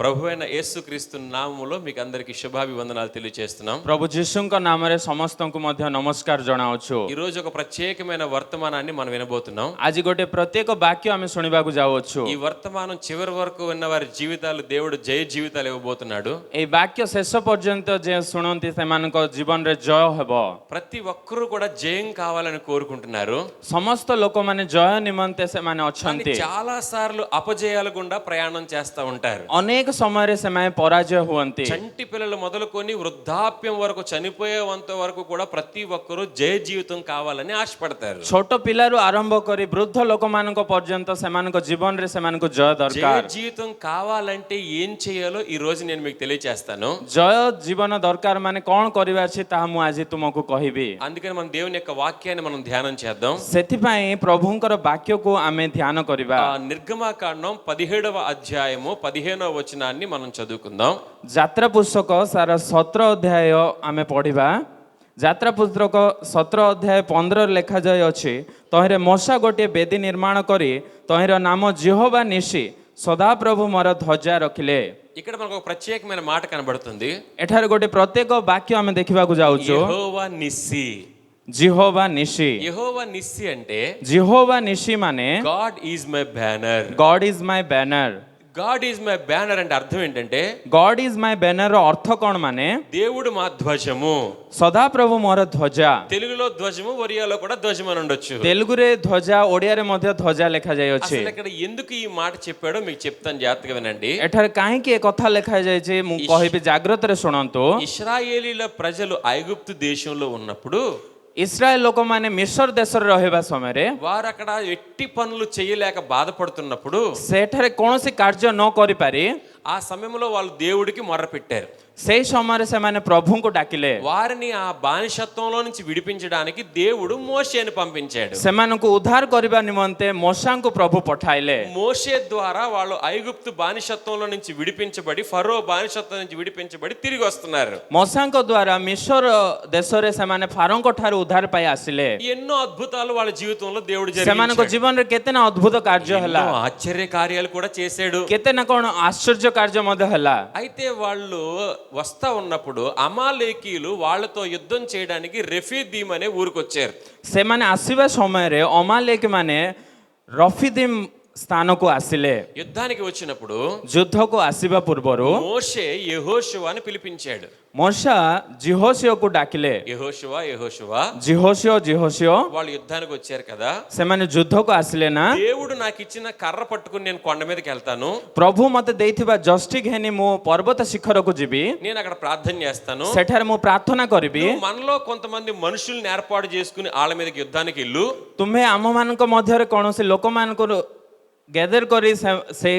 ప్రభువైన యేసుక్రీస్తు నామములో మీకు అందరికి శుభాభివందనాలు తెలియజేస్తున్నాం. प्रभु जीशुଙ୍କ नामରେ ସମସ୍ତଙ୍କୁ ମଧ୍ୟ ନମସ୍କାର ଜଣାଉଛୁ। ఈ రోజు ఒక ప్రత్యేకమైన వర్తమానాన్ని మనం వినబోతున్నాం. ଆଜି ଗୋଟେ ପ୍ରତ୍ୟେକ ବାକ୍ୟ ଆମେ ଶୁଣିବାକୁ ଯାଉଛୁ। ఈ వర్తమానం చివరి వరకు ఉన్న వారి జీవితాలు దేవుడు జయ జీవితాలు ఇవ్వబోతున్నాడు. এই ବାକ୍ୟ ଶେଷ ପର୍ଯ୍ୟନ୍ତ ଯେ ଶୁଣନ୍ତି ସେମାନଙ୍କ ଜୀବନରେ ଜୟ ହେବ। ప్రతి ఒక్కరూ కూడా జయం కావాలని కోరుకుంటున్నారు. ସମସ୍ତ ଲୋକମାନେ ଜୟ ନିମନ୍ତେ ସେମାନେ ଅଛନ୍ତି। చాలా సార్లు అపజయాల గుండా ప్రయాణం చేస్తూ ఉంటారు. ଅନେକ ସମୟରେ ସେମାନେ ପରାଜୟ ହୁଅନ୍ତି। చంటి పిల్లలు మొదలుకొని వృద్ధాప్యం వరకు చనిపోయేంత వరకు కూడా ప్రతి ఒక్కరూ జయ జీవితం కావాలని ఆశపడతారు. ଛୋଟ ପିଲାରୁ ଆରମ୍ଭ କରି ବୃଦ୍ଧ ଲୋକମାନଙ୍କ ପର୍ଯ୍ୟନ୍ତ ସେମାନଙ୍କ ଜୀବନରେ ସେମାନଙ୍କୁ ଜୟ జయ ଦରକାର। జీవితం కావాలంటే ఏం చేయాలో ఈ రోజు నేను మీకు తెలియజేస్తాను. ଜୟ ଜୀବନ ଦରକାର ମାନେ କ'ଣ କରିବା ଅଛି ତାହା ମୁଁ ଆଜି ତୁମକୁ କହିବି। అందుకని మన దేవుని యొక్క వాక్యాన్ని మనం ధ్యానం చేద్దాం. ସେଥିପାଇଁ ପ୍ରଭୁଙ୍କର ବାକ୍ୟକୁ ଆମେ ଧ୍ୟାନ କରିବା। నిర్గమాకాండం 17వ అధ్యాయము 15వ వచనాన్ని మనం చదువుకుందాం. ଯାତ୍ରା ପୁସ୍ତକ ସାର 17 ଅଧ୍ୟାୟ ଆମେ ପଢିବା। ଯାତ୍ରା ପୁସ୍ତକ 17 ଅଧ୍ୟାୟ 15 ଲେଖାଯାଇଅଛି, ତହିଁରେ ମୂଷା ଗୋଟିଏ ବେଦୀ ନିର୍ମାଣ କରି ତହିଁର ନାମ ଯେହୋବା ନିସି ସଦାପ୍ରଭୁ ମୋର ଧ୍ୱଜା ରଖିଲେ। ఇక్కడ మనకు ఒక ప్రత్యేకమైన మాట కనబడుతుంది. ଏଠାରେ ଗୋଟେ ପ୍ରତ୍ୟେକ ବାକ୍ୟ ଆମେ ଦେଖିବାକୁ ଯାଉଛୁ। యెహోవా నిస్సి. ଜିହୋବା ନିସି। యెహోవా నిస్సి అంటే ଜିହୋବା ନିସି ମାନେ God is my banner. God is my banner. God is my banner అంటే అర్థం ఏంటంటే ଗଡ୍ ଇଜ୍ ମାଇ ବ୍ୟାନର ର ଅର୍ଥ କ'ଣ ମାନେ దేవుడు మా ధ్వజము. ସଦାପ୍ରଭୁ ମୋର ଧ୍ୱଜା। తెలుగులో ధ్వజము, ఒరియాలో కూడా ధ్వజం అని ఉండొచ్చు. ତେଲୁଗୁରେ ଧ୍ୱଜା, ଓଡ଼ିଆରେ ମଧ୍ୟ ଧ୍ୱଜା ଲେଖାଯାଇଅଛି। అసలు ఇక్కడ ఎందుకు ఈ మాట చెప్పాడో మీకు చెప్తాను, జాగ్రత్తగా వినండి. ଏଠାରେ କାହିଁକି ଏ କଥା ଲେଖାଯାଇଛି ମୁଁ କହିବି, ଜାଗ୍ରତରେ ଶୁଣନ୍ତୁ। ఇశ్రాయేలీల ప్రజలు ఐగుప్తు దేశంలో ఉన్నప్పుడు ଇସ୍ରାଏଲ ଲୋକମାନେ ମିଶର ଦେଶରେ ରହିବା ସମୟରେ వారు అక్కడ ఎట్టి పనులు చేయలేక బాధపడుతున్నప్పుడు ସେଠାରେ କୌଣସି କାର୍ଯ୍ୟ ନ କରିପାରି ఆ సమయంలో వాళ్ళు దేవుడికి మొర్రపెట్టారు. ସେହି ସମୟରେ ସେମାନେ ପ୍ରଭୁଙ୍କୁ ଡାକିଲେ। వారిని ఆ బానిసత్వంలో నుంచి విడిపించడానికి దేవుడు మోషేని పంపించాడు. ସେମାନଙ୍କୁ ଉଦ୍ଧାର କରିବା ନିମନ୍ତେ ମୋଶାଙ୍କୁ ପ୍ରଭୁ ପଠାଇଲେ। మోషే ద్వారా వాళ్ళు ఐగుప్తు బానిసత్వంలో నుంచి విడిపించబడి, ఫరో బానిసత్వం నుంచి విడిపించబడి తిరిగి వస్తున్నారు. ମୋଶାଙ୍କ ଦ୍ୱାରା ମିଶର ଦେଶରେ ସେମାନେ ଫାରୋଙ୍କ ଠାରୁ ଉଦ୍ଧାର ପାଇ ଆସିଲେ। ఎన్నో అద్భుతాలు వాళ్ళ జీవితంలో దేవుడు ସେମାନଙ୍କ జరిగించాడు. ଜୀବନରେ କେତେ ନା ଅଦ୍ଭୁତ କାର୍ଯ୍ୟ ହେଲା, ఎన్నో ఆశ్చర్య కార్యాలు కూడా చేశాడు. କେତେ ନା କ'ଣ ଆଶ୍ଚର୍ଯ୍ୟ କାର୍ଯ୍ୟ ମଧ୍ୟ ହେଲା। అయితే వాళ్ళు వస్తా ఉన్నప్పుడు అమాలేకీయులు వాళ్ళతో యుద్ధం చేయడానికి రెఫీదీం అనే ఊరికి వచ్చారు. ସେମାନେ ଆସିବା ସମୟରେ ଅମାଲେକ ମାନେ ରଫିଦିମ୍ ସ୍ଥାନକୁ ଆସିଲେ। యుద్ధానికి వచ్చినప్పుడు ଯୁଦ୍ଧକୁ ଆସିବା ପୂର୍ବରୁ మోషే యెహోషువని పిలిపించాడు. ମୋଶା ଜିହୋସିଓକୁ ଡାକିଲେ। యెహోషువ ଜିହୋସିଓ వాళ్ళు యుద్ధానికి వచ్చారు కదా, ସେମାନେ ଯୁଦ୍ଧକୁ ଆସିଲେ ନା। దేవుడు నాకు ఇచ్చిన కర్ర పట్టుకుని నేను కొండ మీదకి వెళ్తాను, ପ୍ରଭୁ ମତେ ଦେଇଥିବା ଜଷ୍ଟି ଘେନି ମୁଁ ପର୍ବତ ଶିଖରକୁ ଯିବି, నేను అక్కడ ప్రార్థన చేస్తాను, ସେଠାରେ ମୁଁ ପ୍ରାର୍ଥନା କରିବି। నువ్వు మనలో కొంతమంది మనుషుల్ని ఏర్పాటు చేసుకుని వాళ్ళ మీదకి యుద్ధానికి వెళ్ళు, ତୁମେ ଆମମାନଙ୍କ ମଧ୍ୟରେ କୌଣସି ଲୋକମାନଙ୍କୁ ଗେଦର କରି ସେ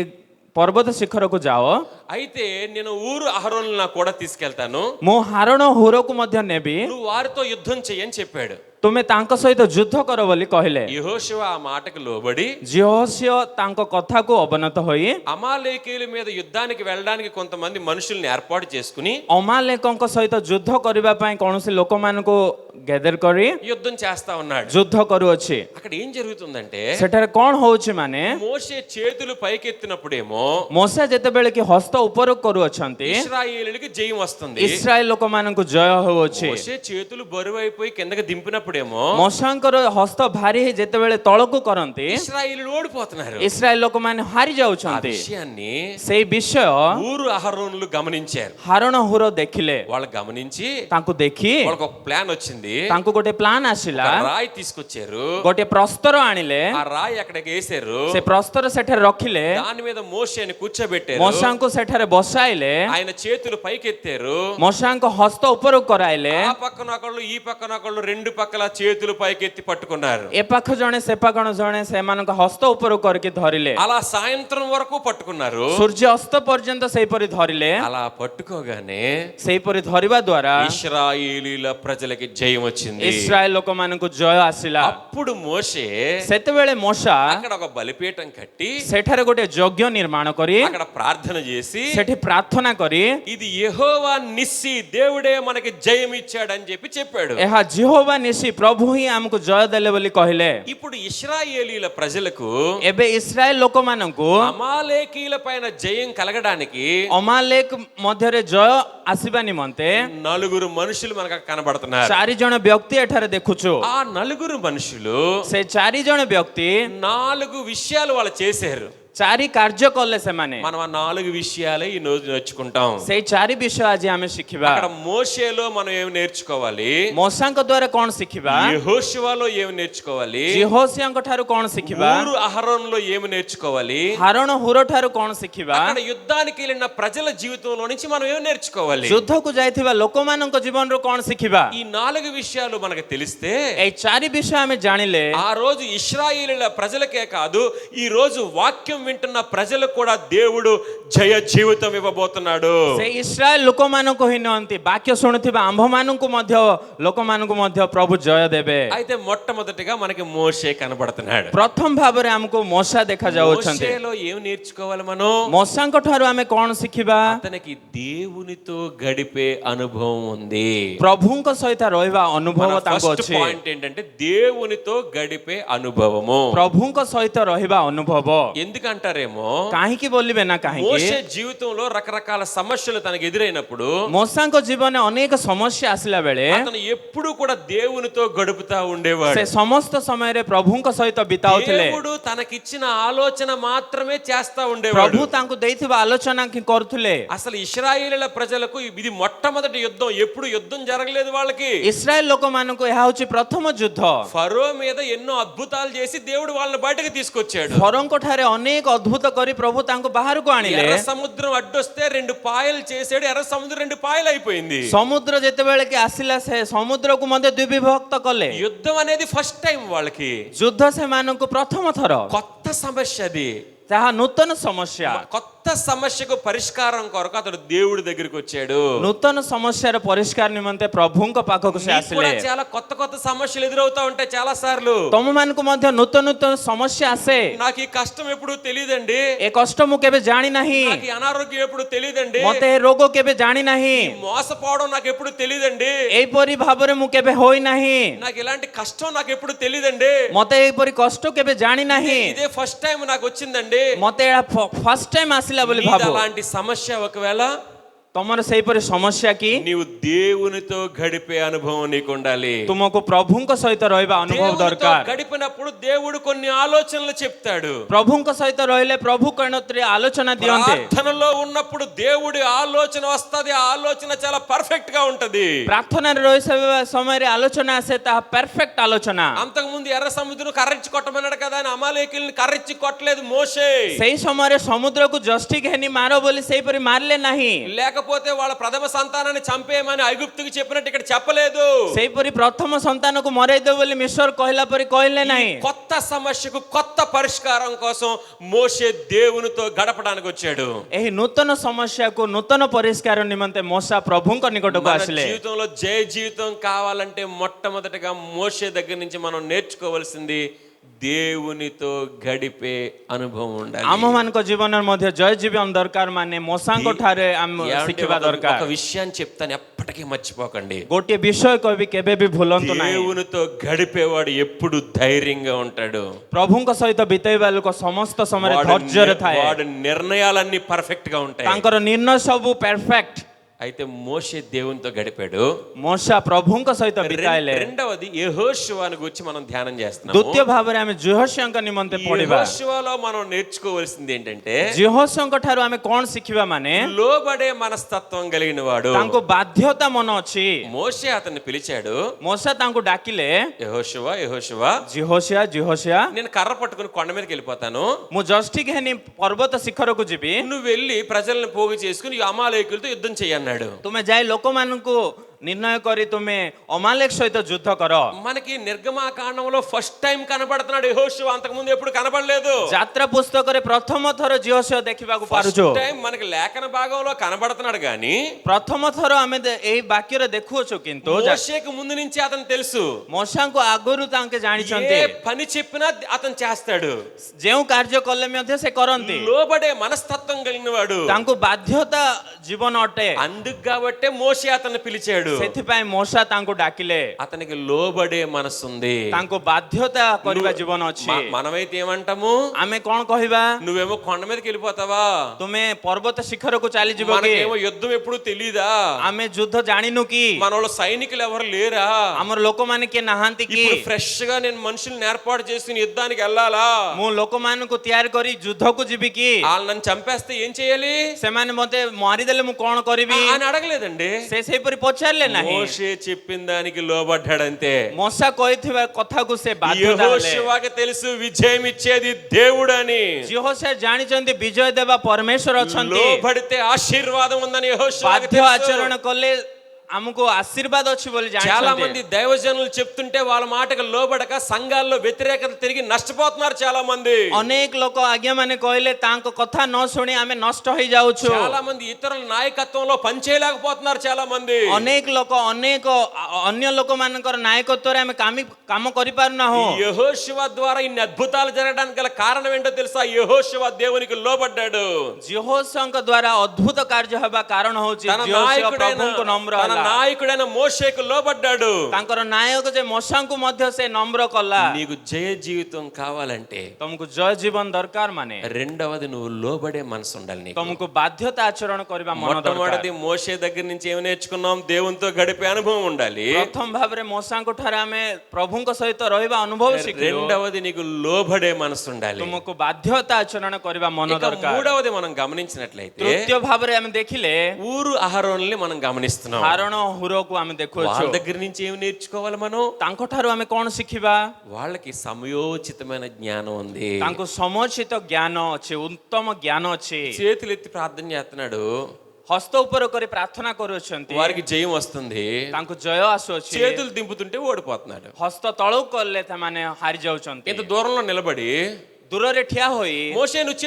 ପର୍ବତ ଶିଖରକୁ ଯାଅ। అయితే నేను ఊరు అహరోనులను నాకు కూడా తీసుకెళ్తాను, ମୁଁ ହାରଣ ହୁରକୁ ମଧ୍ୟ ନେବି, నువ్వు వారితో యుద్ధం చెయ్యని చెప్పాడు. ତୁମେ ତାଙ୍କ ସହିତ ଯୁଦ୍ଧ କର ବୋଲି କହିଲେ। యెహోషువ ఆ మాటకు లోబడి ଜିହୋସିଓ ତାଙ୍କ କଥାକୁ ଅବନତ ହୋଇ అమాలేకీయుల మీద యుద్ధానికి వెళ్ళడానికి కొంతమంది మనుషుల్ని ఏర్పాటు చేసుకుని ଅମାଲେକଙ୍କ ସହିତ ଯୁଦ୍ଧ କରିବା ପାଇଁ କୌଣସି ଲୋକମାନଙ୍କୁ ଗେଦର କରି యుద్ధం చేస్తా ఉన్నాడు. ଯୁଦ୍ଧ କରୁଅଛି। అక్కడ ఏం జరుగుతుందంటే ସେଠାରେ କ'ଣ ହଉଛି ମାନେ మోషే చేతులు పైకెత్తినప్పుడేమో ମୋଶା ଯେତେବେଳେ କି ହସ୍ତ ଉପରକୁ କରୁଅଛନ୍ତି ఇశ్రాయేలీయులకి జయం వస్తుంది. ଇସ୍ରାଏଲ ଲୋକମାନଙ୍କୁ ଜୟ ହେଉଅଛି। మోషే చేతులు బరువు అయిపోయి కిందకి దింపినప్పుడేమో ମୋଶାଙ୍କର ହସ୍ତ ଭାରି ହେଇ ଯେତେବେଳେ ତଳକୁ କରନ୍ତି ఇశ్రాయేలీయులు ఓడిపోతున్నారు. ଇସ୍ରାଏଲ ଲୋକମାନେ ହାରି ఆ ଯାଉଛନ୍ତି। విషయాన్ని ସେଇ ବିଷୟ ఊరు అహరోనులు గమనించారు. ହାରଣ ହୁର ଦେଖିଲେ। వాళ్ళు గమనించి ତାଙ୍କୁ ଦେଖି వాళ్ళకి ఒక ప్లాన్ వచ్చింది. ତାଙ୍କୁ ଗୋଟେ ପ୍ଲାନ୍ ଆସିଲା। ఒక రాయి తీసుకొచ్చారు, ଗୋଟେ ପ୍ରସ୍ତର ଆଣିଲେ, ఆ రాయి అక్కడికి వేసారు, ସେ ପ୍ରସ୍ତର ସେଠାରେ ରଖିଲେ, దాని మీద మోషేని కూర్చోబెట్టారు, ମୋଶାଙ୍କୁ ସେଠାରେ ବସାଇଲେ, ఆయన చేతులు పైకెత్తారు, ମୋଶାଙ୍କ ହସ୍ତ ଉପରକୁ କରାଇଲେ। ఆ పక్కన ఒకళ్ళు ఈ పక్కన ఒకళ్ళు రెండు పక్కల చేతులు పైకెత్తి పట్టుకున్నారు. ଏ ପାଖ ଜଣେ ସେ ପାଖ ଜଣେ ସେମାନଙ୍କ ହସ୍ତ ଉପରକୁ କରିକି ଧରିଲେ। అలా సాయంత్రం వరకు పట్టుకున్నారు. ସୂର୍ଯ୍ୟ ଅସ୍ତ ପର୍ଯ୍ୟନ୍ତ ସେହିପରି ଧରିଲେ। అలా పట్టుకోగానే ସେହିପରି ଧରିବା ଦ୍ୱାରା ఇశ్రాయేలీల ప్రజలకి జయం వచ్చింది. ଇସ୍ରାଏଲ ଲୋକମାନଙ୍କୁ ଜୟ ଆସିଲା। అప్పుడు మోషే ସେତେବେଳେ ମୋଶା అక్కడ ఒక బలిపీఠం కట్టి ସେଠାରେ ଗୋଟେ ଯଜ୍ଞ ନିର୍ମାଣ କରି అక్కడ ప్రార్థన చేసి చేసి ସେଠି ପ୍ରାର୍ଥନା କରି ఇది యెహోవా నిస్సి, దేవుడే మనకి జయం ఇచ్చాడని చెప్పాడు. ଏହା ଜିହୋବା ନିସି ପ୍ରଭୁ ହିଁ ଆମକୁ ଜୟ ଦେଲେ ବୋଲି କହିଲେ। ఇప్పుడు ఇశ్రాయేలీల ప్రజలకు ଏବେ ଇସ୍ରାଏଲ ଲୋକମାନଙ୍କୁ అమాలేకీల పైన జయం కలగడానికి ଅମାଲେକ ମଧ୍ୟରେ ଜୟ ଆସିବା ନିମନ୍ତେ నలుగురు మనుషులు మనకు కనబడుతున్నారు. 4 ଜଣ ବ୍ୟକ୍ତି ଏଠାରେ ଦେଖୁଛୁ। ఆ నలుగురు మనుషులు ସେ 4 ଜଣ ବ୍ୟକ୍తి 4 విషయాలు వాళ్ళు చేశారు. 4 କାର୍ଯ୍ୟ କଲେ ସେମାନେ। మనం ఆ 4 విషయాలే ఈ రోజు నేర్చుకుంటాం. ସେଇ 4 ବିଷୟ ଆଜି ଆମେ ଶିଖିବା। అక్కడ మోషేలో మనం ఏమి నేర్చుకోవాలి, ମୋସାଙ୍କ ଦ୍ୱାରା କ'ଣ ଶିଖିବା, యెహోషువలో ఏమి నేర్చుకోవాలి, ଜିହୋସିଆଙ୍କ ଠାରୁ କ'ଣ ଶିଖିବା, ఊరు అహరోనులో ఏమి నేర్చుకోవాలి, ହାରଣ ହୁର ଠାରୁ କ'ଣ ଶିଖିବା, అక్కడ యుద్ధానికి వెళ్ళిన ప్రజల జీవితంలో నుంచి మనం ఏమి నేర్చుకోవాలి, ଯୁଦ୍ଧକୁ ଯାଇଥିବା ଲୋକମାନଙ୍କ ଜୀବନରୁ କ'ଣ ଶିଖିବା। ఈ 4 విషయాలు మనకు తెలిస్తే ଏଇ 4 ବିଷୟ ଆମେ ଜାଣିଲେ ఆ రోజు ఇశ్రాయేలీల ప్రజలకే కాదు, ఈ రోజు వాక్యం వింటున్న ప్రజలకు కూడా దేవుడు జయ జీవితం ఇవ్వబోతున్నాడు. ସେ ଇସ୍ରାଏଲ ଲୋକମାନଙ୍କୁ ହିଁ ନୁହନ୍ତି, ବାକ୍ୟ ଶୁଣୁଥିବା ଆମ୍ଭମାନଙ୍କୁ ମଧ୍ୟ ଲୋକମାନଙ୍କୁ ମଧ୍ୟ ପ୍ରଭୁ ଜୟ ଦେବେ। అయితే మొట్టమొదటిగా మనకి మోషే కనబడుతున్నాడు. ପ୍ରଥମ ଭାବରେ ଆମକୁ ମୋସା ଦେଖାଯାଉଛନ୍ତି। మోషేలో ఏం నేర్చుకోవాలి మనం? ମୋସାଙ୍କ ଠାରୁ ଆମେ କ'ଣ ଶିଖିବା, అతనికి దేవునితో గడిపే అనుభవం ఉంది. ପ୍ରଭୁଙ୍କ ସହିତ ରହିବା ଅନୁଭବ ତାଙ୍କୁ ఫస్ట్ ଅଛି। పాయింట్ ఏంటంటే దేవునితో గడిపే అనుభవము. ପ୍ରଭୁଙ୍କ ସହିତ ରହିବା ଅନୁଭବ। ఎందుకంటారేమో, କାହିଁକି ବୋଲିବେ ନା କାହିଁକି, మోషే జీవితంలో రకరకాల సమస్యలు తనకు ఎదురైనప్పుడు ମୋସାଙ୍କ ଜୀବନରେ ଅନେକ ସମସ୍ୟା ଆସିଲା ବେଳେ అతను ఎప్పుడు కూడా దేవునితో గడుపుతా ఉండేవాడు. ସେ ସମସ୍ତ ସମୟରେ ପ୍ରଭୁଙ୍କ ସହିତ ବିତାଉଥିଲେ। దేవుడు తనకిచ్చిన ఆలోచన మాత్రమే చేస్తా ఉండేవాడు. ପ୍ରଭୁ ତାଙ୍କୁ ଦେଇଥିବା ଆଲୋଚନା କରୁଥିଲେ। అసలు ఇశ్రాయేలీల ప్రజలకు ఇది మొట్టమొదటి యుద్ధం. ఎప్పుడు యుద్ధం జరగలేదు వాళ్ళకి. ଇସ୍ରାଏଲ ଲୋକମାନଙ୍କୁ ଏହା ହେଉଛି ପ୍ରଥମ ଯୁଦ୍ଧ। ఫరో మీద ఎన్నో అద్భుతాలు చేసి దేవుడు వాళ్ళని బయటకు తీసుకొచ్చాడు. ଫରୋଙ୍କ ଠାରେ ଅନେକ ଅଦ୍ଭୁତ କରି ପ୍ରଭୁ ତାଙ୍କୁ ବାହାରକୁ ଆଣିଲେ। ఎర్ర సముద్రం అడ్డొస్తే 2 పాయలు చేసాడు. ఎర్ర సముద్రం 2 పాయలు అయిపోయింది. ସମୁଦ୍ର ଯେତେବେଳେ କି ଆସିଲା ସେ ସମୁଦ୍ରକୁ ମଧ୍ୟ ଦ୍ୱିବିଭକ୍ତ କଲେ। యుద్ధం అనేది ఫస్ట్ టైం వాళ్ళకి. ଯୁଦ୍ଧ ସେମାନଙ୍କୁ ପ୍ରଥମ ଥର। కొత్త సమస్య అది. ତାହା ନୂତନ ସମସ୍ୟା। కొత్త సమస్యకు పరిష్కారం కొరకు అతడు దేవుడి దగ్గరికి వచ్చాడు. ନୂତନ ସମସ୍ୟାର ପରିଷ୍କାର ନିମନ୍ତେ ପ୍ରଭୁଙ୍କ ପାଖକୁ ସେ నీకు కూడా ଆସିଲେ। చాలా కొత్త కొత్త సమస్యలు ఎదురవుతా ఉంటాయి చాలా సార్లు. ତମମାନଙ୍କୁ ମଧ୍ୟ ନୂତନ ନୂତନ ସମସ୍ୟା ଆସେ। నాకు ఈ కష్టం ఎప్పుడు తెలియదండి, ଏ କଷ୍ଟ ମୁଁ କେବେ ଜାଣି ନାହିଁ, నాకు ఈ అనారోగ్యం ఎప్పుడు తెలియదండి, ମତେ ଏ ରୋଗ କେବେ ଜାଣି ନାହିଁ, మోసపోవడం నాకు ఎప్పుడు తెలియదండి, ଏହିପରି ଭାବରେ ମୁଁ କେବେ ହୋଇ ନାହିଁ, నాకు ఇలాంటి కష్టం నాకు ఎప్పుడు తెలియదండి, ମତେ ଏହିପରି କଷ୍ଟ କେବେ ଜାଣି ନାହିଁ, ఇదే ఫస్ట్ టైం నాకు వచ్చిందండి. ମତେ ଏଇଟା ଫାର୍ଷ୍ଟ ଟାଇମ୍ ଆସିଲା ବୋଲି నీది ଭାବ। అలాంటి సమస్య ఒకవేళ ତମର ସେହିପରି ସମସ୍ୟା କି నీవు దేవునితో గడిపే అనుభవం నీకు ఉండాలి. ତୁମକୁ ପ୍ରଭୁଙ୍କ ସହିତ ରହିବା ଅନୁଭବ దేవునితో ଦରକାର। గడిపినప్పుడు దేవుడు కొన్ని ఆలోచనలు చెప్తాడు. ପ୍ରଭୁଙ୍କ ସହିତ ରହିଲେ ପ୍ରଭୁ କଣତ୍ରି ଆଲୋଚନା ଦିଅନ୍ତି। ప్రార్థనలో ఉన్నప్పుడు దేవుడి ఆలోచన వస్తది. ఆ ఆలోచన చాలా పర్ఫెక్ట్ గా ఉంటది. ପ୍ରାର୍ଥନାରେ ରହି ସମୟରେ ଆଲୋଚନା ଆସେ, ତାହା ପରଫେକ୍ଟ ଆଲୋଚନା। అంతకు ముందు ఎర్ర సముద్రం కర్రించి కొట్టమన్నాడు కదా అని అమాలేకీయుల్ని కర్రించి కొట్టలేదు మోషే. ସେଇ ସମୟରେ ସମୁଦ୍ରକୁ ଜଷ୍ଟି ଘେନି ମାର ବୋଲି ସେହିପରି ମାରିଲେ ନାହିଁ। లేకపోతే వాళ్ళ ప్రథమ సంతానాన్ని చంపేయమని ఐగుప్తుకి చెప్పినట్టు ఇక్కడ చెప్పలేదు. ସେହିପରି ପ୍ରଥମ ସନ୍ତାନକୁ ମରାଇ ଦେବ ବୋଲି ମିଶ୍ର କହିଲା ପରି କହିଲେ ନାହିଁ। కొత్త సమస్యకు కొత్త పరిష్కారం కోసం మోషే దేవునితో గడపడానికి వచ్చాడు. ଏହି ନୂତନ ସମସ୍ୟାକୁ ନୂତନ ପରିଷ୍କାର ନିମନ୍ତେ ମୋସା ପ୍ରଭୁଙ୍କ ନିକଟକୁ మన ଆସିଲେ। జీవితంలో జయ జీవితం కావాలంటే మొట్టమొదటిగా మోషే దగ్గర నుంచి మనం నేర్చుకోవాల్సింది దేవునితో గడిపే అనుభవం ఉండాలి. ଆମମାନଙ୍କ ଜୀବନରେ ମଧ୍ୟ ଜୟ ଜୀବନ ଦରକାର, ମାନେ ମୋସାଙ୍କ ଠାରେ ଆମେ ଶିଖିବା ଦରକାର। ఒక విషయాన్ని చెప్తాను, ఎప్పటికీ మర్చిపోకండి. ଗୋଟିଏ ବିଷୟ କହିବି, କେବେ ବି ଭୁଲନ୍ତୁ ନାହିଁ। దేవునితో గడిపేవాడు ఎప్పుడు ధైర్యంగా ఉంటాడు. ପ୍ରଭୁଙ୍କ ସହିତ ବିତେଇବା ଲୋକ ସମସ୍ତ ସମୟରେ ଧୈର୍ଯ୍ୟରେ ଥାଏ। వాడి నిర్ణయాలన్నీ పర్ఫెక్ట్ గా ఉంటాయి. ତାଙ୍କର ନିର୍ଣ୍ଣୟ ସବୁ ପରଫେକ୍ଟ। అయితే మోషే దేవునితో గడిపాడు. ମୋସା ପ୍ରଭୁଙ୍କ ସହିତ ବିତାଇଲେ। రెండవది యెహోషువను గురించి మనం ధ్యానం చేస్తున్నాము. ଦ୍ୱିତୀୟ ଭାବରେ ଆମେ ଜିହୋସିଆଙ୍କ ନିମନ୍ତେ ପଢିବା। యెహోషువలో మనం నేర్చుకోవాల్సింది ఏంటంటే, ଜିହୋସିଆଙ୍କ ଠାରୁ ଆମେ କ'ଣ ଶିଖିବା, ମାନେ లోబడే మనస్తత్వం కలిగిన వాడు. ତାଙ୍କୁ ବାଧ୍ୟତା ମନ ଅଛି। మోషే అతన్ని పిలిచాడు, ମୋସା ତାଙ୍କୁ ଡାକିଲେ, యెహోషువ యెహోషువ, ଜିହୋସିଆ నేను కర్ర పట్టుకుని కొండ మీదకి వెళ్ళిపోతాను, ମୁଁ ଜଷ୍ଟି ଘେନି ପର୍ବତ ଶିଖରକୁ ଯିବି, నువ్వు వెళ్ళి ప్రజలను పోగు చేసుకుని అమాలేకులతో యుద్ధం చేయన్నాడు. ତୁମେ ଯାଇ ଲୋକମାନଙ୍କୁ ନିର୍ଣ୍ଣୟ କରି ତୁମେ ଅମାଲେକ ସହିତ ଯୁଦ୍ଧ କର। మనకి నిర్గమాకాండంలో ఫస్ట్ టైం కనబడుతున్నాడు యెహోషువ, అంతకుముందు ఎప్పుడు కనబడలేదు. ଯାତ୍ରା ପୁସ୍ତକରେ ପ୍ରଥମ ଥର ଝିଅସିଅ ଦେଖିବାକୁ ପାରୁଛୁ। ఫస్ట్ టైం మనకి లేఖన భాగంలో కనబడుతున్నాడు గాని ପ୍ରଥମ ଥର ଆମେ ଏହି ବାକ୍ୟରେ ଦେଖୁଅଛୁ, କିନ୍ତୁ మోషేకు ముందు నుంచి అతను తెలుసు ମୋଶାଙ୍କୁ ଆଗରୁ ତାଙ୍କେ ଜାଣିଛନ୍ତି ఏ పని చెప్పినా అతను చేస్తాడు. ଯେଉଁ କାର୍ଯ୍ୟ କଲେ ମଧ୍ୟ ସେ କରନ୍ତି। లోబడే మనస్తత్వం కలిగిన వాడు. ତାଙ୍କୁ ବାଧ୍ୟତା ଜୀବନ ଅଟେ, అందుకు కాబట్టే మోషే అతన్ని పిలిచాడు. ସେଥିପାଇଁ ମୋଶା ତାଙ୍କୁ ଡାକିଲେ। అతనికి లోబడే మనసు ఉంది. ତାଙ୍କୁ ବାଧ୍ୟତା କରିବା ଜୀବନ ଅଛି। మనమైతే ఏమంటాము? ଆମେ କଣ କହିବା? నువ్వేమో కొండ మీదకి వెళ్ళిపోతావా, ତୁମେ ପର୍ବତ ଶିଖରକୁ ଚାଲିଯିବ କି? మనకేమో యుద్ధం ఎప్పుడు తెలీదా, ଆମେ ଯୁଦ୍ଧ ଜାଣିନୁ କି? మన వాళ్ళు సైనికులు ఎవరు లేరా, ଆମର ଲୋକମାନେ କିଏ ନାହାନ୍ତି କି? ఇప్పుడు ఫ్రెష్ గా నేను మనుషుల్ని ఏర్పాటు చేసుకుని యుద్ధానికి వెళ్ళాలా, ମୁଁ ଲୋକମାନଙ୍କୁ ତିଆରି କରି ଯୁଦ୍ଧକୁ ଯିବି କି? వాళ్ళు నన్ను చంపేస్తే ఏం చేయాలి ସେମାନେ ମତେ ମାରିଦେଲେ ମୁଁ କଣ କରିବି? అని అడగలేదండి. ସେ ସେହିପରି పଚାରିଲେ ନାହିଁ। మోషే చెప్పిన దానికి లోబడ్డాడంతే. ମୋଶା କହିଥିବା କଥାକୁ ସେ ବାଧ୍ୟତା ହେଲେ। యెహోషువకి తెలుసు విజయం ఇచ్చేది దేవుడని. యెహోషువ ଜାଣିଛନ୍ତି ବିଜୟ ଦେବା ପରମେଶ୍ୱର ଅଛନ୍ତି। లోబడితే ఆశీర్వాదం ఉందని యెహోషువకి ବାଧ୍ୟ తెలుసు. ଆଚରଣ କଲେ ଆମକୁ ఆశీర్వాଦ ଅଛି ବୋଲି చాలా ଜାଣିଛନ୍ତି। మంది దైవజనులు చెప్తుంటే వాళ్ళ మాటకు లోబడక సంఘాల్లో వ్యతిరేకత తిరిగి నష్టపోతున్నారు చాలా మంది. ଅନେକ ଲୋକ ଆଜ୍ଞା ମାନେ କହିଲେ ତାଙ୍କ କଥା ନ ଶୁଣି ଆମେ ନଷ୍ଟ ହେଇଯାଉଛୁ। చాలా మంది ఇతరుల నాయకత్వంలో పనిచేయలేకపోతున్నారు చాలా మంది. ଅନେକ ଲୋକ ଅନେକ ଅନ୍ୟ ଲୋକମାନଙ୍କର ନାୟକତ୍ୱରେ ଆମେ କାମ କରିପାରୁନାହୁଁ। యెహోషువ ద్వారా ఇన్ని అద్భుతాలు జరగడానికి గల కారణం ఏంటో తెలుసా? యెహోషువ దేవునికి లోబడ్డాడు. యెహోషువଙ୍କ ଦ୍ୱାରା ଅଦ୍ଭୁତ କାର୍ଯ୍ୟ ହେବା କାରଣ ହଉଛି ଯెహୋషువ ପ୍ରଭୁଙ୍କୁ ନମ୍ର తన ହେଲା। నాయకుడైన మోషేకు లోబడ్డాడు. ତାଙ୍କର ନାୟକ ଯେ ମୋଶାଙ୍କୁ ମଧ୍ୟ ସେ ନମ୍ର କଲା। నీకు జయ జీవితం కావాలంటే ତମକୁ ଜୟ ଜୀବନ ଦରକାର, ମାନେ రెండవది నువ్వు లోబడే మనసు ఉండాలి నీకు. ତମକୁ ବାଧ୍ୟତା ଆଚରଣ କରିବା ମନ ଦରକାର। మొట్టమొదటి మోషే దగ్గర నుంచి ఏమి నేర్చుకున్నాం? దేవునితో గడిపే అనుభవం ఉండాలి. ପ୍ରଥମ ଭାବରେ ମୋଶାଙ୍କ ଠାରେ ଆମେ ପ୍ରଭୁଙ୍କ ସହିତ ରହିବା ଅନୁଭବ ଶିଖିଲୁ। రెండవది నీకు లోబడే మనసు ఉండాలి. ତୁମକୁ ବାଧ୍ୟତା ଆଚରଣ କରିବା ମନ ఇక ଦରକାର। మూడవది మనం గమనించినట్లయితే ତୃତୀୟ ଭାବରେ ଆମେ ଦେଖିଲେ ఊరు అహరోనుల్ని మనం గమనిస్తున్నాం. ହାରଣ ହୁରକୁ ଆମେ ଦେଖୁଛୁ। వాళ్ళ దగ్గర నుంచి ఏమి నేర్చుకోవాలి మనం? ତାଙ୍କ ଠାରୁ ଆମେ କଣ ଶିଖିବା? వాళ్ళకి సమయోచితమైన జ్ఞానం ఉంది. ତାଙ୍କୁ ସମୋଚିତ ଜ୍ଞାନ ଅଛି, ଉତ୍ତମ ଜ୍ଞାନ ଅଛି। చేతులు ఎత్తి ప్రార్థన చేస్తున్నాడు, ହସ୍ତ ଉପର କରି ପ୍ରାର୍ଥନା କରୁଅଛନ୍ତି, వారికి జయం వస్తుంది. ତାଙ୍କୁ ଜୟ ଆସୁଅଛି। చేతులు దింపుతుంటే ఓడిపోతున్నాడు. ହସ୍ତ ତଳକୁ କଲେ ସେମାନେ ହାରି ଯାଉଛନ୍ତି। ఇంత దూరంలో నిలబడి ଦୂରରେ ଠିଆ ହୋଇ మోషే నువ్వు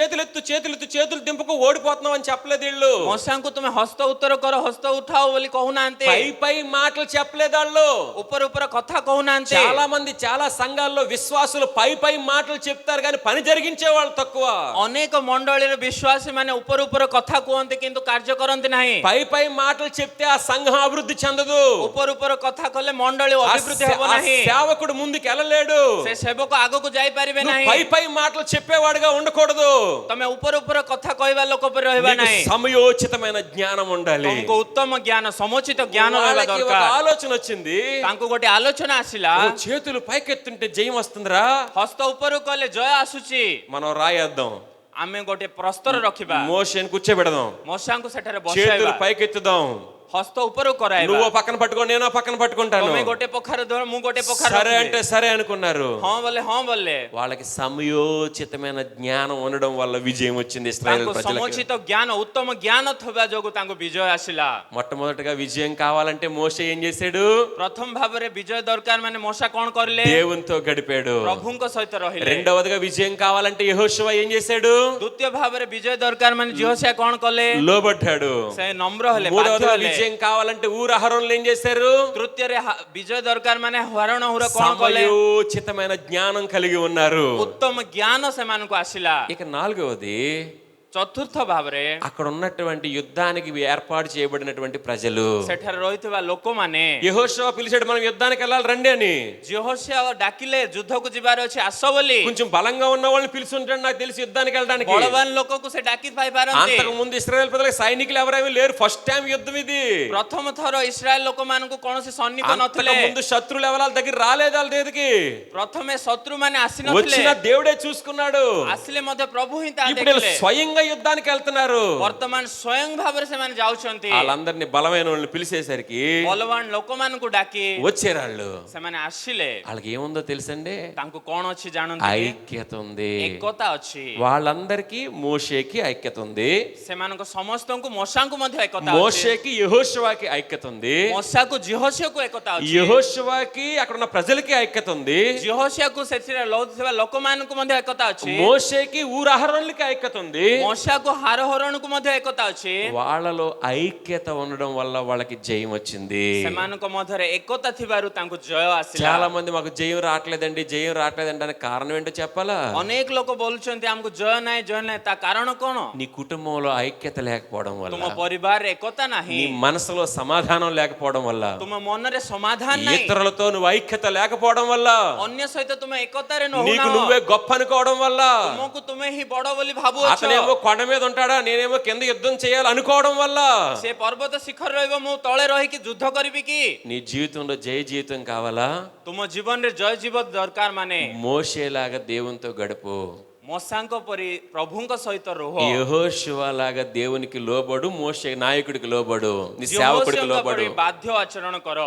చేతులు దింపకు ఓడిపోతున్నావు అని చెప్పలేదు వీళ్ళు. ମୋଶାଙ୍କୁ ତୁମେ ହସ୍ତ ଉତ୍ତର କର, ହସ୍ତ ଉଠାଅ ବୋଲି କହୁନାହାନ୍ତି। పై మాటలు చెప్పలేదు వాళ్ళు. ଉପର ଉପର କଥା କହୁନାହାନ୍ତି। చాలా మంది చాలా సంఘాల్లో విశ్వాసులు పై మాటలు చెప్తారు కానీ పని జరిగించే వాళ్ళు తక్కువ. ଅନେକ ମଣ୍ଡଳୀର ବିଶ୍ୱାସୀ ମାନେ ଉପର ଉପର କଥା କୁହନ୍ତି କିନ୍ତୁ କାର୍ଯ୍ୟ କରନ୍ତି ନାହିଁ। పై మాటలు చెప్తే ఆ సంఘం అభివృద్ధి చెందదు. ଉପର ଉପର କଥା କଲେ ମଣ୍ଡଳୀ ଅଭିବୃଦ୍ଧି ହେବ ఆ ନାହିଁ। సేవకుడు ముందుకు వెళ్ళలేడు. ସେ ସେବକ ଆଗକୁ ଯାଇପାରିବେ ନାହିଁ। పై మాటలు చెప్పేవాడుగా ఉండకూడదు. ତମେ ଉପର ଉପର କଥା କହିବା ଲୋକ ପରି ରହିବା నీకు ନାହିଁ। సమయోచితమైన జ్ఞానం ఉండాలి. ତମକୁ ଉତ୍ତମ ଜ୍ଞାନ, ସମୋଚିତ ଜ୍ଞାନ ରହିବା వాళ్ళకి ఒక ଦରକାର। ఆలోచన వచ్చింది, ତାଙ୍କୁ ଗୋଟେ ଆଲୋଚନା ଆସିଲା, ఓ చేతులు పైకెత్తుంటే జయం వస్తుందిరా, ହସ୍ତ ଉପରକୁ କଲେ ଜୟ ଆସୁଛି, మనం రాయేద్దాం, ଆମେ ଗୋଟେ ପ୍ରସ୍ତର ରଖିବା, మోషేని కూర్చోబెడదాం, ମୋଶାଙ୍କୁ ସେଠାରେ చేతులు ବସାଇବା, పైకెత్తుదాం, ହସ୍ତ ଉପରକୁ କରାଇବା। నువ్వు పక్కన పట్టుకో, నేను పక్కన పట్టుకుంటాను. ତମେ ଗୋଟେ ପଖାର ଧର, ମୁଁ ଗୋଟେ ପଖାର సరే ରଖିବି। అంటే సరే అనుకున్నారు. ହଁ ବୋଲେ వాళ్ళకి సమయోచితమైన జ్ఞానం ఉండడం వల్ల విజయం వచ్చింది ఇశ్రాయేలు ତାଙ୍କୁ ప్రజలకు. ସମୋଚିତ ଜ୍ଞାନ, ଉତ୍ତମ ଜ୍ଞାନ ଥିବା ଯୋଗୁଁ ତାଙ୍କୁ ବିଜୟ ଆସିଲା। మొట్టమొదటిగా విజయం కావాలంటే మోషే ఏం చేశాడు? ପ୍ରଥମ ଭାବରେ ବିଜୟ ଦରକାର, ମାନେ ମୋଶା କଣ କରିଲେ? దేవునితో గడిపాడు. ପ୍ରଭୁଙ୍କ ସହିତ ରହିଲେ। రెండవదిగా విజయం కావాలంటే యెహోషువ ఏం చేశాడు? ଦ୍ୱିତୀୟ ଭାବରେ ବିଜୟ ଦରକାର, ମାନେ ଝିଅସିଆ କଣ କଲେ? లోబడ్డాడు. ସେ ନମ୍ର ହେଲେ, ବାଧ୍ୟ మూడవదిగా ହେଲେ। విజయం కావాలంటే ఊరు అహరోనులు ఏం చేశారు? ତୃତୀୟରେ ବିଜୟ ଦରକାର, ମାନେ ହରଣ ହୁର କଣ କଲେ? సమయోచితమైన జ్ఞానం కలిగి ఉన్నారు. ଉତ୍ତମ ଜ୍ଞାନ ସେମାନଙ୍କୁ ଆସିଲା। ఇక నాలుగవది, ଚତୁର୍ଥ ଭାବରେ అక్కడ ఉన్నటువంటి యుద్ధానికి ఏర్పాటు చేయబడినటువంటి ప్రజలు. ସେଠାରେ ରହିଥିବା ଲୋକମାନେ యెహోషువ పిలిచాడు, మనం యుద్ధానికి వెళ్ళాలి రండి అని. ଝିଅସିଆ ଡାକିଲେ ଯୁଦ୍ଧକୁ ଯିବାର ଅଛି, ଆସ ବୋଲି। కొంచెం బలంగా ఉన్న వాళ్ళని పిలుచుంటాడు నాకు తెలిసి యుద్ధానికి వెళ్ళడానికి. ବଳବାନ ଲୋକକୁ ସେ ଡାକି ପାଇପାରନ୍ତି। అంతకు ముందు ఇశ్రాయేల్ ప్రజలకు సైనికులు ఎవరేమీ లేరు. ఫస్ట్ టైం యుద్ధం ఇది. ପ୍ରଥମ ଥର ఇశ్రాయేଲ ଲୋକମାନଙ୍କୁ କୌଣସି ସୈନିକ అంతకు ନଥିଲେ। ముందు శత్రువులు ఎవరి దగ్గర రాలేదు వాళ్ళ దగ్గరికి. ପ୍ରଥମେ ଶତ୍ରୁ ମାନେ ଆସିନଥିଲେ, వచ్చిన దేవుడే చూసుకున్నాడు. ଆସିଲେ ମଧ୍ୟ ପ୍ରଭୁ ହିଁ ତାହା ఇప్పుడు ଦେଖିଲେ। స్వయంగా స్వయంగా యుద్ధానికి వెళ్తున్నారు. ବର୍ତ୍ତମାନ ସ୍ୱୟଂ ଭାବରେ ସେମାନେ ଯାଉଛନ୍ତି। వాళ్ళందరినీ బలమైన వాళ్ళని పిలిచేసరికి ବଲବାନ ଲୋକମାନଙ୍କୁ ଡାକି వచ్చారు వాళ్ళు. ସେମାନେ ଆସିଲେ। వాళ్ళకి ఏముందో తెలుసండి, ତାଙ୍କୁ କଣ ଅଛି ଜାଣନ୍ତି? ఐక్యత ఉంది. ଏକତା ଅଛି। వాళ్ళందరికీ మోషేకి ఐక్యత ఉంది, ସେମାନଙ୍କ ସମସ୍ତଙ୍କୁ ମୋଶାଙ୍କୁ ମଧ୍ୟ ଏକତା ଅଛି। మోషేకి యెహోషువకి ఐక్యత ఉంది, ମୋଶାକୁ ଜିହୋଶିଆକୁ ଏକତା ଅଛି। యెహోషువకి అక్కడ ఉన్న ప్రజలకి ఐక్యత ఉంది, ଜିହୋଶିଆକୁ ସେଥିରେ ରହୁଥିବା ଲୋକମାନଙ୍କୁ ମଧ୍ୟ ଏକତା ଅଛି। మోషేకి ఊరు అహరోనులకి ఐక్యత ఉంది. ମୋଶାକୁ ହାରହରଣକୁ ମଧ୍ୟ ଏକତା ଅଛି। వాళ్ళలో ఐక్యత ఉండడం వల్ల వాళ్ళకి జయం వచ్చింది. ସେମାନଙ୍କ ମଧ୍ୟରେ ଏକତା ଥିବାରୁ ତାଙ୍କୁ ଜୟ ଆସିଲା। చాలా మంది మాకు జయం రావట్లేదండి అనే కారణం ఏంటో చెప్పాలా? ଅନେକ ଲୋକ ବୋଲୁଛନ୍ତି ଆମକୁ ଜୟ ନାହିଁ ତା କାରଣ କଣ? నీ కుటుంబంలో ఐక్యత లేకపోవడం ତୁମ వల్ల, ପରିବାରରେ ଏକତା నీ ନାହିଁ, మనసులో సమాధానం లేకపోవడం వల్ల, ତୁମ ମନରେ ସମାଧାନ ନାହିଁ, ఇతరులతో నువ్వు ఐక్యత లేకపోవడం వల్ల, ଅନ୍ୟ ସହିତ ତୁମେ ଏକତାରେ నీకు ନହୁଁ, నువ్వే గొప్ప అనుకోవడం వల్ల, ତୁମକୁ ତୁମେ ହିଁ ବଡ ବୋଲି ଭାବୁଅଛ, అతనేమో కొండ మీద ఉంటాడా నేనేమో కింద యుద్ధం చేయాలి అనుకోవడం వల్ల, ସେ ପର୍ବତ ଶିଖର ରହିବ ମୁଁ ତଳେ ରହିକି ଯୁଦ୍ଧ କରିବି କି? నీ జీవితంలో జయ జీవితం కావాలా? ତୁମ ଜୀବନରେ ଜୟ ଜୀବନ ଦରକାର। ମାନେ మోషేలాగా దేవునితో గడుపు, ମୋଶାଙ୍କ ପରି ପ୍ରଭୁଙ୍କ ସହିତ ରୁହ, యెహోషువ లాగా దేవునికి లోబడు, మోషే నాయకుడికి లోబడు, నీ సేవకుడికి ଜିହୋଶିଆଙ୍କ లోబడు. ପରି ବାଧ୍ୟ ଆଚରଣ କର।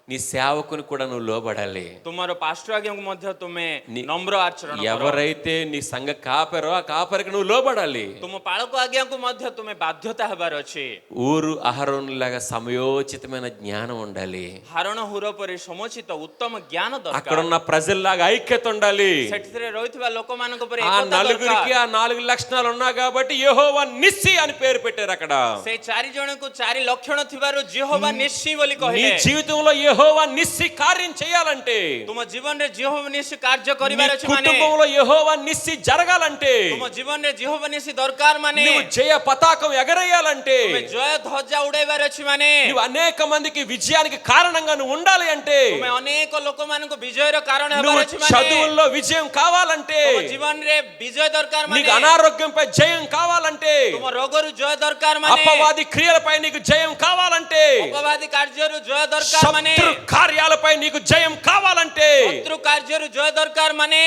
నీ సేవకుని కూడా నువ్వు లోబడాలి. ତୁମର ପାଷ୍ଟର ଆଜ୍ଞାଙ୍କୁ ମଧ୍ୟ ତୁମେ ନମ୍ର ଆଚରଣ କର। ఎవరైతే నీ సంఘ కాపరో ఆ కాపరికి నువ్వు లోబడాలి. ତୁମ ପାଳକ ଆଜ୍ଞାଙ୍କୁ ମଧ୍ୟ ତୁମେ ବାଧ୍ୟତା ହେବାର ଅଛି। ఊరు అహరోనులాగా సమయోచితమైన జ్ఞానం ఉండాలి. ହାରଣ ହୁର ପରି ସମୋଚିତ ଉତ୍ତମ ଜ୍ଞାନ అక్కడ ଦରକାର। ఉన్న ప్రజల్లాగా ఐక్యత ఉండాలి. ସେଠିରେ ରହିଥିବା ଲୋକମାନଙ୍କ ପରି ఆ ଏକତା నలుగురికి ଦରକାର। ఆ 4 లక్షణాలు ఉన్నాయి కాబట్టి యెహోవా నిస్సి అని పేరు పెట్టారు అక్కడ. ସେ 4 ଜଣଙ୍କୁ 4 ଲକ୍ଷଣ ଥିବାରୁ ଜିହୋବା ନିଶ୍ଚି ବୋଲି నీ କହିଲେ। జీవితంలో యెహోవా నిస్సి కార్యం చేయాలంటే, ତୁମ ଜୀବନରେ ଜିହୋବା ନିଶ୍ଚି କାର୍ଯ୍ୟ నీ କରିବାର ଅଛି। ମାନେ కుటుంబంలో యెహోవా నిస్సి జరగాలంటే, ତୁମ ଜୀବନରେ ଜିହୋବା ନିଶ୍ଚି ଦରକାର। ମାନେ నువ్వు జయ పతాకం ఎగరేయాలంటే, ତୁମେ ଜୟ ଧ୍ୱଜା ଉଡେଇବାର ଅଛି। ମାନେ నువ్వు అనేక మందికి విజయానికి కారణంగా నువ్వు ఉండాలి అంటే, ତୁମେ ଅନେକ ଲୋକମାନଙ୍କୁ ବିଜୟର କାରଣ ହେବାର నువ్వు ଅଛି। ମାନେ చదువుల్లో విజయం కావాలంటే, ତୁମ ଜୀବନରେ ବିଜୟ ଦରକାର। నీకు ମାନେ అనారోగ్యంపై జయం కావాలంటే, ତୁମ ରୋଗରୁ ଜୟ ଦରକାର। ମାନେ అపవాది క్రియలపై నీకు జయం కావాలంటే, ଅପବାଦୀ କାର୍ଯ୍ୟରୁ ଜୟ ଦରକାର। ମାନେ శత్రు కార్యాలపై నీకు జయం కావాలంటే, ଶତ୍ରୁ କାର୍ଯ୍ୟରୁ ଜୟ ଦରକାର। ମାନେ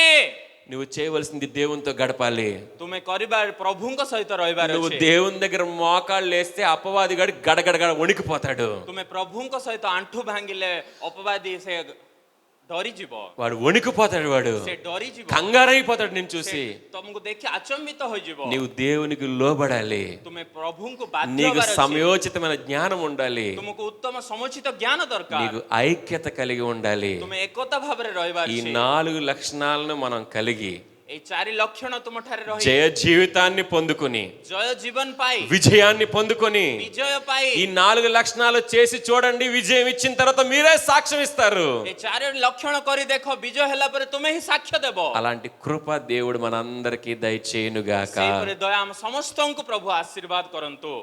నువ్వు చేయవలసింది దేవునితో గడపాలి. ତୁମେ କରିବା ପ୍ରଭୁଙ୍କ ସହିତ ରହିବାର నువ్వు ଅଛି। దేవుని దగ్గర మోకాళ్ళు వేస్తే అపవాది గడి గడగడగడ వణికిపోతాడు. ତୁମେ ପ୍ରଭୁଙ୍କ ସହିତ ଆଣ୍ଠୁ ଭାଙ୍ଗିଲେ ଅପବାଦୀ ସେ ଡରିଯିବ, వాడు వణికిపోతాడు, వాడు ସେ ଡରିଯିବ, కంగారైపోతాడు నేను చూసి. ତମକୁ ଦେଖି ଆଚମ୍ବିତ ହୋଇଯିବ। నీవు దేవునికి లోబడాలి. ତୁମେ ପ୍ରଭୁଙ୍କୁ ବାଧ୍ୟ నీకు ହେବାର ଅଛି। సమయోచితమైన జ్ఞానం ఉండాలి. ତୁମକୁ ଉତ୍ତମ ସମୁଚିତ ଜ୍ଞାନ ଦରକାର। నీకు ఐక్యత కలిగి ఉండాలి. ତୁମେ ଏକତା ଭାବରେ ରହିବାର ఈ ଅଛି। 4 లక్షణాలను మనం కలిగి ଏଇ 4 ଲକ୍ଷଣ ତୁମ ଠାରେ ରହି జయ జీవితాన్ని పొందుకొని, ଜୟ ଜୀବନ ପାଇ, విజయాన్ని పొందుకొని, ବିଜୟ ପାଇ, ఈ 4 లక్షణాలు చేసి చూడండి. విజయం ఇచ్చిన తర్వాత మీరే సాక్ష్యం ఇస్తారు. ଏ 4 ଲକ୍ଷଣ କରି ଦେଖ, ବିଜୟ ହେଲା ପରେ ତୁମେ ହିଁ ସାକ୍ଷ୍ୟ ଦେବ। అలాంటి కృప దేవుడు మనందరికీ దయచేయునుగాక. ସେହିପରି ଦୟା ଆମ ସମସ୍ତଙ୍କୁ ପ୍ରଭୁ ଆଶୀର୍ବାଦ କରନ୍ତୁ।